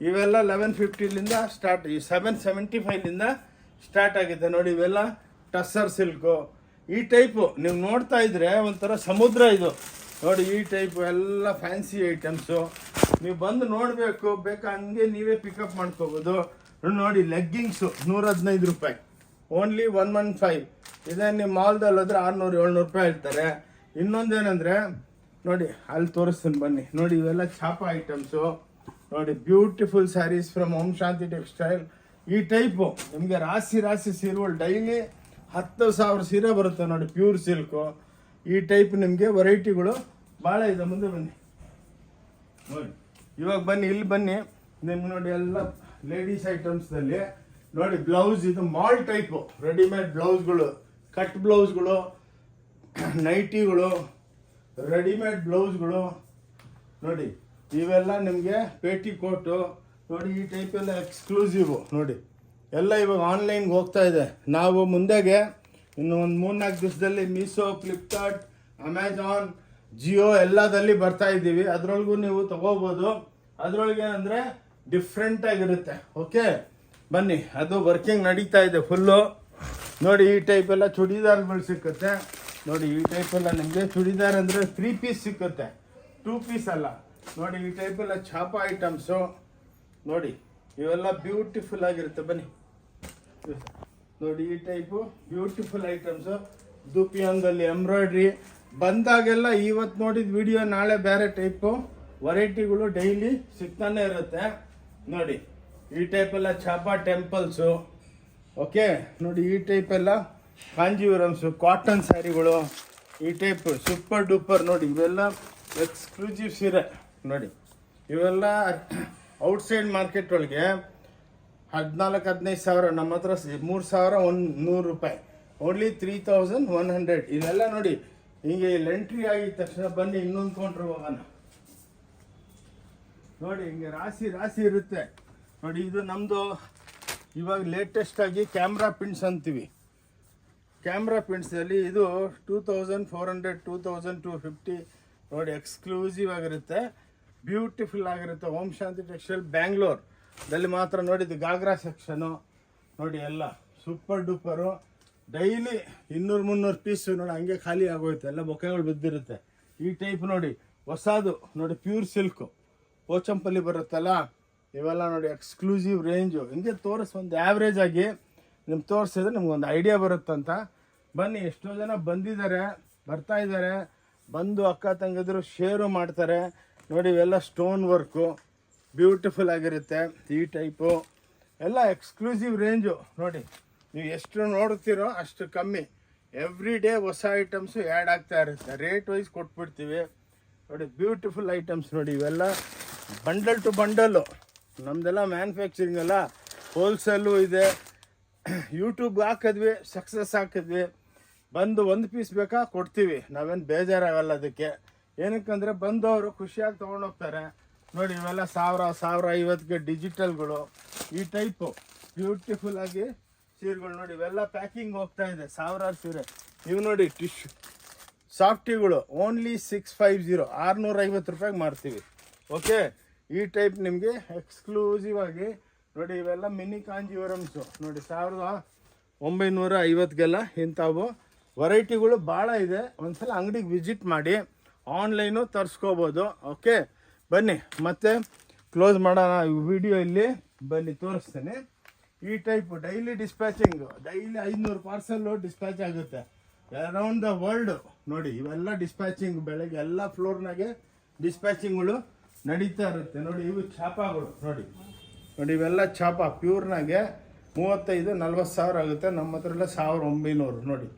ಇವೆಲ್ಲ 1150ಲಿಂದ ಸ್ಟಾರ್ಟ್, ಈ 775ಲಿಂದ ಸ್ಟಾರ್ಟ್ ಆಗಿದೆ ನೋಡಿ. ಇವೆಲ್ಲ ಟಸ್ಸರ್ ಸಿಲ್ಕು ಈ ಟೈಪು. ನೀವು ನೋಡ್ತಾ ಇದ್ರೆ ಒಂಥರ ಸಮುದ್ರ ಇದು ನೋಡಿ. ಈ ಟೈಪು ಎಲ್ಲ ಫ್ಯಾನ್ಸಿ ಐಟಮ್ಸು. ನೀವು ಬಂದು ನೋಡಬೇಕು, ಬೇಕಾ ಹಂಗೆ ನೀವೇ ಪಿಕಪ್ ಮಾಡ್ಕೋಬೋದು ನೋಡಿ. ಲೆಗ್ಗಿಂಗ್ಸು 115 ರೂಪಾಯಿ, ಓನ್ಲಿ 115. ಇದೇ ನೀವು ಮಾಲ್ದಲ್ಲಿ ಹೋದ್ರೆ 600-700 ರೂಪಾಯಿ ಹೇಳ್ತಾರೆ. ಇನ್ನೊಂದೇನೆಂದರೆ ನೋಡಿ, ಅಲ್ಲಿ ತೋರಿಸ್ತೀನಿ ಬನ್ನಿ ನೋಡಿ. ಇವೆಲ್ಲ ಛಾಪ ಐಟಮ್ಸು ನೋಡಿ. Beautiful saris from Om Shanti textile. ಈ ಟೈಪು ನಿಮಗೆ ರಾಶಿ ಸೀರೆಗಳು ಡೈಲಿ 10,000 ಸೀರೆ ಬರುತ್ತೆ ನೋಡಿ, ಪ್ಯೂರ್ ಸಿಲ್ಕು. ಈ ಟೈಪ್ ನಿಮಗೆ ವೆರೈಟಿಗಳು ಭಾಳ ಇದೆ. ಮುಂದೆ ಬನ್ನಿ ನೋಡಿ. ಇವಾಗ ಬನ್ನಿ, ಇಲ್ಲಿ ಬನ್ನಿ. ನಿಮ್ಗೆ ನೋಡಿ ಎಲ್ಲ ಲೇಡೀಸ್ ಐಟಮ್ಸ್ದಲ್ಲಿ ನೋಡಿ. ಬ್ಲೌಸ್ ಇದು ಮಾಲ್ ಟೈಪು, ರೆಡಿಮೇಡ್ ಬ್ಲೌಸ್ಗಳು, ಕಟ್ ಬ್ಲೌಸ್ಗಳು, ನೈಟಿಗಳು, ರೆಡಿಮೇಡ್ ಬ್ಲೌಸ್ಗಳು ನೋಡಿ. ಇವೆಲ್ಲ ನಿಮಗೆ ಪೇಟಿ ಕೋಟು ನೋಡಿ. ಈ ಟೈಪ್ ಎಲ್ಲ ಎಕ್ಸ್ಕ್ಲೂಸಿವು ನೋಡಿ. ಎಲ್ಲ ಇವಾಗ ಆನ್ಲೈನ್ಗೆ ಹೋಗ್ತಾ ಇದೆ. ನಾವು ಮುಂದೆಗೆ ಇನ್ನು ಒಂದು 3-4 ದಿವಸದಲ್ಲಿ ಮೀಶೋ, ಫ್ಲಿಪ್ಕಾರ್ಟ್, ಅಮೆಜಾನ್, ಜಿಯೋ ಎಲ್ಲದಲ್ಲಿ ಬರ್ತಾ ಇದ್ದೀವಿ. ಅದರೊಳಗೂ ನೀವು ತಗೋಬೋದು. ಅದರೊಳಗೆ ಅಂದರೆ ಡಿಫ್ರೆಂಟ್ ಆಗಿರುತ್ತೆ. ಓಕೆ, ಬನ್ನಿ. ಅದು ವರ್ಕಿಂಗ್ ನಡೀತಾ ಇದೆ ಫುಲ್ಲು ನೋಡಿ. ಈ ಟೈಪ್ ಎಲ್ಲ ಚೂಡಿದಾರ್ಗಳು ಸಿಕ್ಕುತ್ತೆ ನೋಡಿ. ಈ ಟೈಪ್ ಎಲ್ಲ ನಿಮಗೆ ಚೂಡಿದಾರ್ ಅಂದರೆ 3 ಪೀಸ್ ಸಿಕ್ಕುತ್ತೆ, 2 ಪೀಸ್ ಅಲ್ಲ ನೋಡಿ. ಈ ಟೈಪ್ ಎಲ್ಲ ಛಾಪ ಐಟಮ್ಸು ನೋಡಿ. ಇವೆಲ್ಲ ಬ್ಯೂಟಿಫುಲ್ ಆಗಿರುತ್ತೆ. ಬನ್ನಿ ನೋಡಿ. ಈ ಟೈಪು ಬ್ಯೂಟಿಫುಲ್ ಐಟಮ್ಸು. ದುಪಿಯಾನ್ದಲ್ಲಿ ಎಂಬ್ರಾಯ್ಡ್ರಿ ಬಂದಾಗೆಲ್ಲ ಇವತ್ತು ನೋಡಿದ ವಿಡಿಯೋ ನಾಳೆ ಬೇರೆ ಟೈಪು ವೆರೈಟಿಗಳು ಡೈಲಿ ಸಿಗ್ತಾನೆ ಇರುತ್ತೆ ನೋಡಿ. ಈ ಟೈಪ್ ಎಲ್ಲ ಛಾಪ ಟೆಂಪಲ್ಸು. ಓಕೆ ನೋಡಿ. ಈ ಟೈಪ್ ಎಲ್ಲ ಕಾಂಜೀವರಮ್ಸು, ಕಾಟನ್ ಸ್ಯಾರಿಗಳು. ಈ ಟೈಪ್ ಸೂಪರ್ ಡೂಪರ್ ನೋಡಿ. ಇವೆಲ್ಲ ಎಕ್ಸ್ಕ್ಲೂಸಿವ್ ಸೀರೆ ನೋಡಿ. ಇವೆಲ್ಲ ಔಟ್ಸೈಡ್ ಮಾರ್ಕೆಟ್ ಒಳಗೆ 14-15 ಸಾವಿರ, ನಮ್ಮ ಹತ್ರ 3,100 ರೂಪಾಯಿ, ಓನ್ಲಿ 3,100. ಇದೆಲ್ಲ ನೋಡಿ. ಹಿಂಗೆ ಇಲ್ಲಿ ಎಂಟ್ರಿ ಆಗಿದ ತಕ್ಷಣ ಬನ್ನಿ ಇನ್ನೊಂದು ಕೌಂಟ್ರ್ ಹೋಗೋಣ ನೋಡಿ. ಹಿಂಗೆ ರಾಶಿ ಇರುತ್ತೆ ನೋಡಿ. ಇದು ನಮ್ಮದು ಇವಾಗ ಲೇಟೆಸ್ಟ್ ಆಗಿ ಕ್ಯಾಮ್ರಾ ಪಿನ್ಸ್ ಅಂತೀವಿ. ಕ್ಯಾಮ್ರಾ ಪಿನ್ಸಲ್ಲಿ ಇದು 2,400, 2,250 ನೋಡಿ. ಎಕ್ಸ್ಕ್ಲೂಸಿವ್ ಆಗಿರುತ್ತೆ, ಬ್ಯೂಟಿಫುಲ್ ಆಗಿರುತ್ತೆ. ಓಂ ಶಾಂತಿ ಟೆಕ್ಸ್ಟೈಲ್ ಬ್ಯಾಂಗ್ಳೂರ್ದಲ್ಲಿ ಮಾತ್ರ ನೋಡಿ. ಇದು ಗಾಗ್ರಾ ಸೆಕ್ಷನು ನೋಡಿ. ಎಲ್ಲ ಸೂಪರ್ ಡೂಪರು. ಡೈಲಿ 200-300 ಪೀಸು ನೋಡಿ. ಹಂಗೆ ಖಾಲಿ ಆಗೋಯ್ತು, ಎಲ್ಲ ಬೊಕೆಗಳು ಬಿದ್ದಿರುತ್ತೆ. ಈ ಟೈಪ್ ನೋಡಿ ಹೊಸದು ನೋಡಿ. ಪ್ಯೂರ್ ಸಿಲ್ಕು ಪೋಚಂಪಲ್ಲಿ ಬರುತ್ತಲ್ಲ, ಇವೆಲ್ಲ ನೋಡಿ ಎಕ್ಸ್ಕ್ಲೂಸಿವ್ ರೇಂಜು. ಹಿಂಗೆ ಒಂದು ಆ್ಯಾವ್ರೇಜ್ ಆಗಿ ನಿಮ್ಗೆ ತೋರಿಸಿದ್ರೆ ನಿಮ್ಗೊಂದು ಐಡಿಯಾ ಬರುತ್ತಂತ. ಬನ್ನಿ, ಎಷ್ಟೋ ಜನ ಬಂದಿದ್ದಾರೆ, ಬರ್ತಾ ಇದ್ದಾರೆ. ಬಂದು ಅಕ್ಕ ತಂಗಿದ್ರು ಶೇರು ಮಾಡ್ತಾರೆ ನೋಡಿ. ಇವೆಲ್ಲ ಸ್ಟೋನ್ ವರ್ಕು ಬ್ಯೂಟಿಫುಲ್ ಆಗಿರುತ್ತೆ. ಈ ಟೈಪು ಎಲ್ಲ ಎಕ್ಸ್ಕ್ಲೂಸಿವ್ ರೇಂಜು ನೋಡಿ. ನೀವು ಎಷ್ಟು ನೋಡ್ತೀರೋ ಅಷ್ಟು ಕಮ್ಮಿ. ಎವ್ರಿ ಡೇ ಹೊಸ ಐಟಮ್ಸು ಆ್ಯಡ್ ಆಗ್ತಾ ಇರುತ್ತೆ. ರೇಟ್ ವೈಸ್ ಕೊಟ್ಬಿಡ್ತೀವಿ ನೋಡಿ. ಬ್ಯೂಟಿಫುಲ್ ಐಟಮ್ಸ್ ನೋಡಿ. ಇವೆಲ್ಲ ಬಂಡಲ್ ಟು ಬಂಡಲ್ಲು. ನಮ್ಮದೆಲ್ಲ ಮ್ಯಾನುಫ್ಯಾಕ್ಚರಿಂಗ್ ಎಲ್ಲ ಹೋಲ್ಸೇಲು ಇದೆ. ಯೂಟ್ಯೂಬ್ಗೆ ಹಾಕಿದ್ವಿ, ಸಕ್ಸಸ್ ಹಾಕಿದ್ವಿ. ಬಂದು 1 ಪೀಸ್ ಬೇಕಾ ಕೊಡ್ತೀವಿ, ನಾವೇನು ಬೇಜಾರಾಗಲ್ಲ ಅದಕ್ಕೆ. ಏನಕ್ಕಂದರೆ ಬಂದವರು ಖುಷಿಯಾಗಿ ತೊಗೊಂಡೋಗ್ತಾರೆ ನೋಡಿ. ಇವೆಲ್ಲ 1,000-1,050ಗೆ ಡಿಜಿಟಲ್ಗಳು. ಈ ಟೈಪು ಬ್ಯೂಟಿಫುಲ್ ಆಗಿ ಸೀರೆಗಳು ನೋಡಿ. ಇವೆಲ್ಲ ಪ್ಯಾಕಿಂಗ್ ಹೋಗ್ತಾ ಇದೆ, 1000 ಸೀರೆ. ಇವು ನೋಡಿ ಟಿಶ್ಯೂ ಸಾಫ್ಟಿಗಳು, ಓನ್ಲಿ 650, 650 ರೂಪಾಯಿಗೆ ಮಾರ್ತೀವಿ. ಓಕೆ, ಈ ಟೈಪ್ ನಿಮಗೆ ಎಕ್ಸ್ಕ್ಲೂಸಿವ್ ಆಗಿ ನೋಡಿ. ಇವೆಲ್ಲ ಮಿನಿ ಕಾಂಜೀವರಮ್ಸು ನೋಡಿ. 1950ಗೆಲ್ಲ ಇಂಥವು ವೆರೈಟಿಗಳು ಭಾಳ ಇದೆ. ಒಂದ್ಸಲ ಅಂಗಡಿಗೆ ವಿಸಿಟ್ ಮಾಡಿ, ಆನ್ಲೈನು ತರಿಸ್ಕೋಬೋದು. ಓಕೆ, ಬನ್ನಿ ಮತ್ತೆ ಕ್ಲೋಸ್ ಮಾಡೋಣ ವಿಡಿಯೋ ಇಲ್ಲಿ. ಬನ್ನಿ ತೋರಿಸ್ತೇನೆ. ಈ type daily dispatching, daily 500 parcel dispatch ಆಗುತ್ತೆ ಅರೌಂಡ್ ದ ವರ್ಲ್ಡ್. ನೋಡಿ ಇವೆಲ್ಲ ಡಿಸ್ಪ್ಯಾಚಿಂಗ್, ಬೆಳಗ್ಗೆ ಎಲ್ಲ ಫ್ಲೋರ್ನಾಗೆ ಡಿಸ್ಪ್ಯಾಚಿಂಗ್ಗಳು ನಡೀತಾ ಇರುತ್ತೆ. ನೋಡಿ ಇವು ಛಾಪಾಗಳು, ನೋಡಿ ಇವೆಲ್ಲ ಛಾಪ ಪ್ಯೂರ್ನಾಗೆ 35-40 ಸಾವಿರ ಆಗುತ್ತೆ. ನಮ್ಮ ಹತ್ರ ಎಲ್ಲ 1900. ನೋಡಿ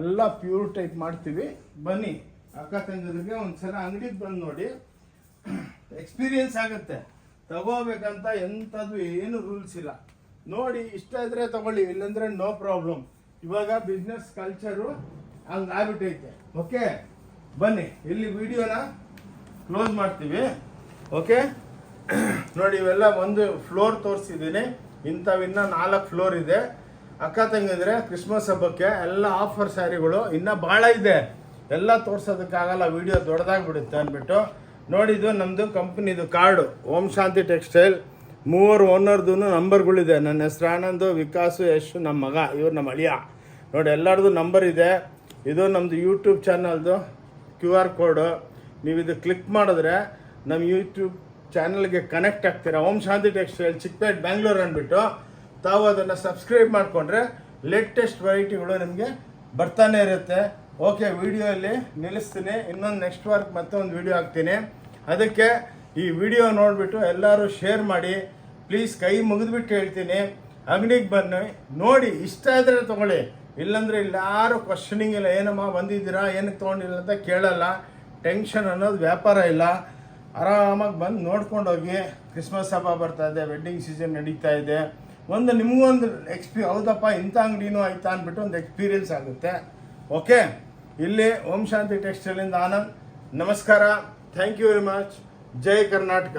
ಎಲ್ಲ ಪ್ಯೂರ್ ಟೈಪ್ ಮಾಡ್ತೀವಿ. ಬನ್ನಿ ಅಕ್ಕ ತಂಗಿದ್ರಿಗೆ ಒಂದ್ಸಲ ಅಂಗಡಿಗೆ ಬಂದು ನೋಡಿ, ಎಕ್ಸ್ಪೀರಿಯನ್ಸ್ ಆಗುತ್ತೆ. ತಗೋಬೇಕಂತ ಎಂಥದ್ದು ಏನು ರೂಲ್ಸ್ ಇಲ್ಲ. ನೋಡಿ ಇಷ್ಟ ಇದ್ರೆ ತಗೊಳ್ಳಿ, ಇಲ್ಲಾಂದ್ರೆ ನೋ ಪ್ರಾಬ್ಲಮ್. ಇವಾಗ ಬಿಸ್ನೆಸ್ ಕಲ್ಚರು ಹಂಗೆ ಆಗ್ಬಿಟ್ಟೈತೆ. ಓಕೆ ಬನ್ನಿ ಇಲ್ಲಿ ವಿಡಿಯೋನ ಕ್ಲೋಸ್ ಮಾಡ್ತೀವಿ. ಓಕೆ ನೋಡಿ ಇವೆಲ್ಲ ಒಂದು ಫ್ಲೋರ್ ತೋರಿಸಿದ್ದೀನಿ, ಇಂಥವಿನ್ನ 4 ಫ್ಲೋರ್ ಇದೆ. ಅಕ್ಕ ತಂಗಿದ್ರೆ ಕ್ರಿಸ್ಮಸ್ ಹಬ್ಬಕ್ಕೆ ಎಲ್ಲ ಆಫರ್ ಸ್ಯಾರಿಗಳು ಇನ್ನೂ ಭಾಳ ಇದೆ, ಎಲ್ಲ ತೋರ್ಸೋದಕ್ಕಾಗಲ್ಲ, ವಿಡಿಯೋ ದೊಡ್ಡದಾಗ್ಬಿಡುತ್ತೆ ಅಂದ್ಬಿಟ್ಟು. ನೋಡಿದ್ದು ನಮ್ಮದು ಕಂಪ್ನಿದು ಕಾರ್ಡು, ಓಂ ಶಾಂತಿ ಟೆಕ್ಸ್ಟೈಲ್. 3 ಓನರ್ದು ನಂಬರ್ಗಳಿದೆ. ನನ್ನ ಹೆಸರು ಆನಂದು, ವಿಕಾಸು, ಯಶ್, ನಮ್ಮ ಮಗ, ಇವ್ರು ನಮ್ಮ ಅಳಿಯ. ನೋಡಿ ಎಲ್ಲರದು ನಂಬರ್ ಇದೆ. ಇದು ನಮ್ಮದು ಯೂಟ್ಯೂಬ್ ಚಾನಲ್ದು QR ಕೋಡು. ನೀವು ಇದು ಕ್ಲಿಕ್ ಮಾಡಿದ್ರೆ ನಮ್ಮ ಯೂಟ್ಯೂಬ್ ಚಾನಲ್ಗೆ ಕನೆಕ್ಟ್ ಆಗ್ತೀರಾ. ಓಂ ಶಾಂತಿ ಟೆಕ್ಸ್ಟೈಲ್ ಚಿಕ್ಕಪೇಟೆ ಬ್ಯಾಂಗ್ಳೂರ್ ಅಂದ್ಬಿಟ್ಟು ತಾವು ಅದನ್ನು ಸಬ್ಸ್ಕ್ರೈಬ್ ಮಾಡಿಕೊಂಡ್ರೆ ಲೇಟೆಸ್ಟ್ ವೆರೈಟಿಗಳು ನಿಮಗೆ ಬರ್ತಾನೆ ಇರುತ್ತೆ. ಓಕೆ ವಿಡಿಯೋಲ್ಲಿ ನಿಲ್ಲಿಸ್ತೀನಿ. ಇನ್ನೊಂದು ನೆಕ್ಸ್ಟ್ ವಾರಕ್ಕೆ ಮತ್ತೊಂದು ವಿಡಿಯೋ ಹಾಕ್ತೀನಿ. ಅದಕ್ಕೆ ಈ ವಿಡಿಯೋ ನೋಡಿಬಿಟ್ಟು ಎಲ್ಲರೂ ಶೇರ್ ಮಾಡಿ ಪ್ಲೀಸ್. ಕೈ ಮುಗಿದ್ಬಿಟ್ಟು ಹೇಳ್ತೀನಿ, ಅಂಗಡಿಗೆ ಬನ್ನಿ, ನೋಡಿ ಇಷ್ಟ ಇದ್ರೆ ತೊಗೊಳ್ಳಿ, ಇಲ್ಲಾಂದರೆ ಇಲ್ಲಿ ಯಾರು ಕ್ವಶನಿಂಗ್ ಇಲ್ಲ. ಏನಮ್ಮ ಬಂದಿದ್ದೀರಾ, ಏನಕ್ಕೆ ತೊಗೊಂಡಿಲ್ಲ ಅಂತ ಕೇಳಲ್ಲ. ಟೆನ್ಷನ್ ಅನ್ನೋದು ವ್ಯಾಪಾರ ಇಲ್ಲ. ಆರಾಮಾಗಿ ಬಂದು ನೋಡ್ಕೊಂಡು ಹೋಗಿ. ಕ್ರಿಸ್ಮಸ್ ಹಬ್ಬ ಬರ್ತಾ ಇದೆ, ವೆಡ್ಡಿಂಗ್ ಸೀಸನ್ ನಡೀತಾ ಇದೆ. ನಿಮಗೊಂದು ಹೌದಪ್ಪ ಇಂಥ ಅಂಗಡಿನೂ ಆಯ್ತಾ ಅಂದ್ಬಿಟ್ಟು ಒಂದು ಎಕ್ಸ್ಪೀರಿಯನ್ಸ್ ಆಗುತ್ತೆ. ಓಕೆ ಇಲ್ಲಿ ಓಂ ಶಾಂತಿ ಟೆಕ್ಸ್ಟೈಲಿಂದ ಆನಂದ್, ನಮಸ್ಕಾರ, ಥ್ಯಾಂಕ್ ಯು ವೆರಿ ಮಚ್. ಜೈ ಕರ್ನಾಟಕ.